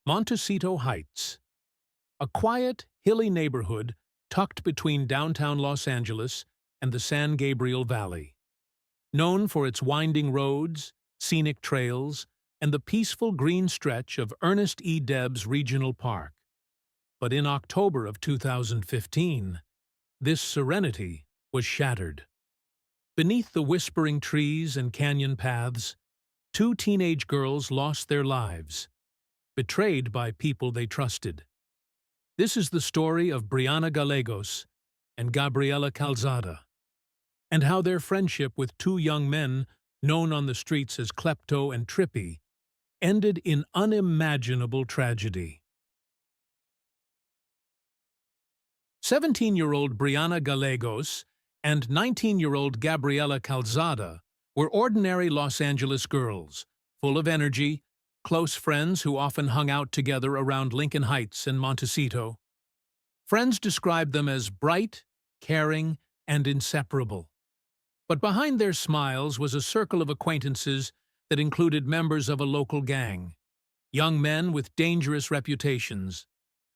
Montecito Heights, a quiet, hilly neighborhood tucked between downtown Los Angeles and the San Gabriel Valley. Known for its winding roads, scenic trails, and the peaceful green stretch of Ernest E. Debs Regional Park. But in October of 2015, this serenity was shattered. Beneath the whispering trees and canyon paths, two teenage girls lost their lives, betrayed by people they trusted. This is the story of Brianna Gallegos and Gabriella Calzada, and how their friendship with two young men known on the streets as Klepto and Trippy ended in unimaginable tragedy. 17-year-old Brianna Gallegos and 19-year-old Gabriella Calzada were ordinary Los Angeles girls, full of energy, close friends who often hung out together around Lincoln Heights and Montecito. Friends described them as bright, caring, and inseparable. But behind their smiles was a circle of acquaintances that included members of a local gang, young men with dangerous reputations.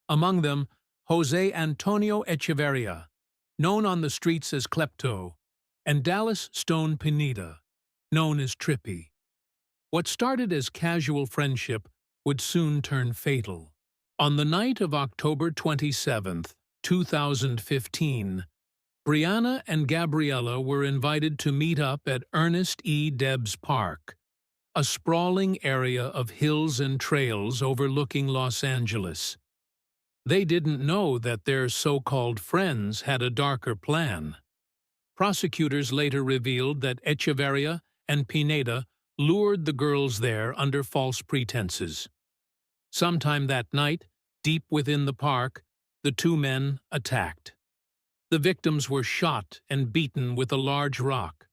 Among them, Jose Antonio Echeverria, known on the streets as Klepto, and Dallas Stone Pineda, known as Trippy. What started as casual friendship would soon turn fatal. On the night of October 27, 2015, Brianna and Gabriella were invited to meet up at Ernest E. Debs Park, a sprawling area of hills and trails overlooking Los Angeles. They didn't know that their so-called friends had a darker plan. Prosecutors later revealed that Echeverria and Pineda lured the girls there under false pretenses. Sometime that night, deep within the park, the two men attacked. The victims were shot and beaten with a large rock,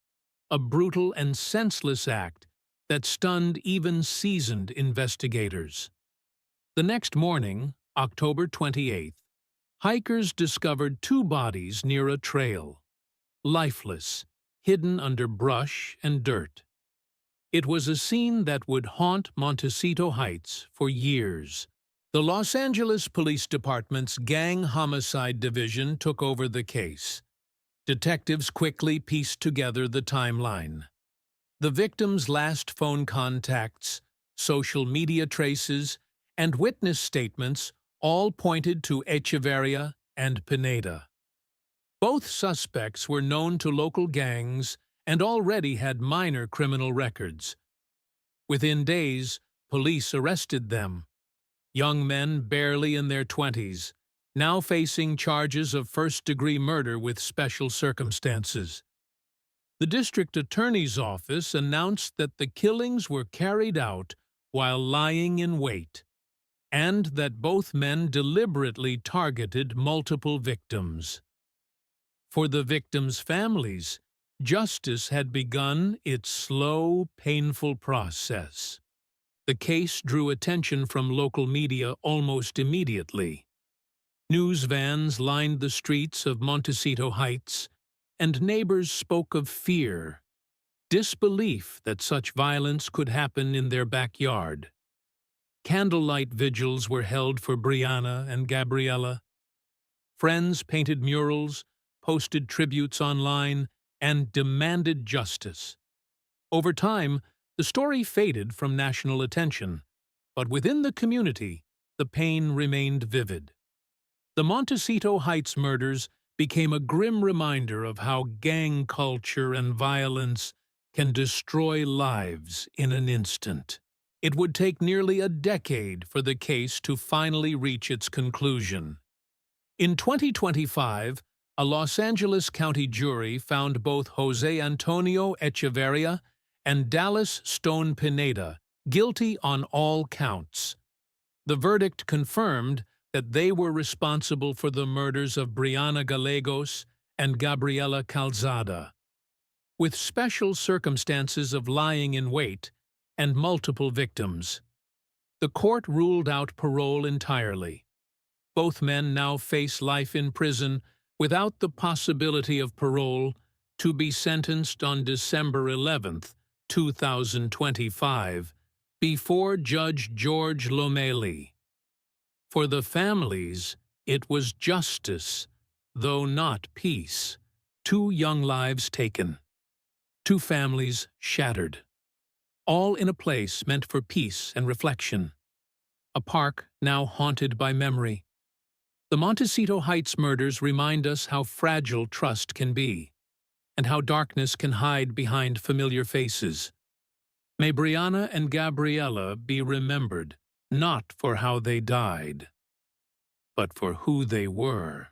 a brutal and senseless act that stunned even seasoned investigators. The next morning, October 28th, hikers discovered two bodies near a trail, lifeless, hidden under brush and dirt. It was a scene that would haunt Montecito Heights for years. The Los Angeles Police Department's Gang Homicide Division took over the case. Detectives quickly pieced together the timeline. The victims' last phone contacts, social media traces, and witness statements all pointed to Echeverria and Pineda. Both suspects were known to local gangs and already had minor criminal records. Within days, police arrested them. Young men barely in their 20s, now facing charges of first-degree murder with special circumstances. The district attorney's office announced that the killings were carried out while lying in wait, and that both men deliberately targeted multiple victims. For the victims' families, justice had begun its slow, painful process. The case drew attention from local media almost immediately. News vans lined the streets of Montecito Heights, and neighbors spoke of fear, disbelief that such violence could happen in their backyard. Candlelight vigils were held for Brianna and Gabriella. Friends painted murals, posted tributes online, and demanded justice. Over time, the story faded from national attention, but within the community, the pain remained vivid. The Montecito Heights murders became a grim reminder of how gang culture and violence can destroy lives in an instant. It would take nearly a decade for the case to finally reach its conclusion. In 2025, a Los Angeles County jury found both Jose Antonio Echeverria and Dallas Stone Pineda guilty on all counts. The verdict confirmed that they were responsible for the murders of Brianna Gallegos and Gabriella Calzada. With special circumstances of lying in wait and multiple victims, the court ruled out parole entirely. Both men now face life in prison without the possibility of parole, to be sentenced on December 11, 2025, before Judge George Lomeli. For the families, it was justice, though not peace. 2 young lives taken, 2 families shattered, all in a place meant for peace and reflection. A park now haunted by memory. The Montecito Heights murders remind us how fragile trust can be, and how darkness can hide behind familiar faces. May Brianna and Gabriella be remembered, not for how they died, but for who they were.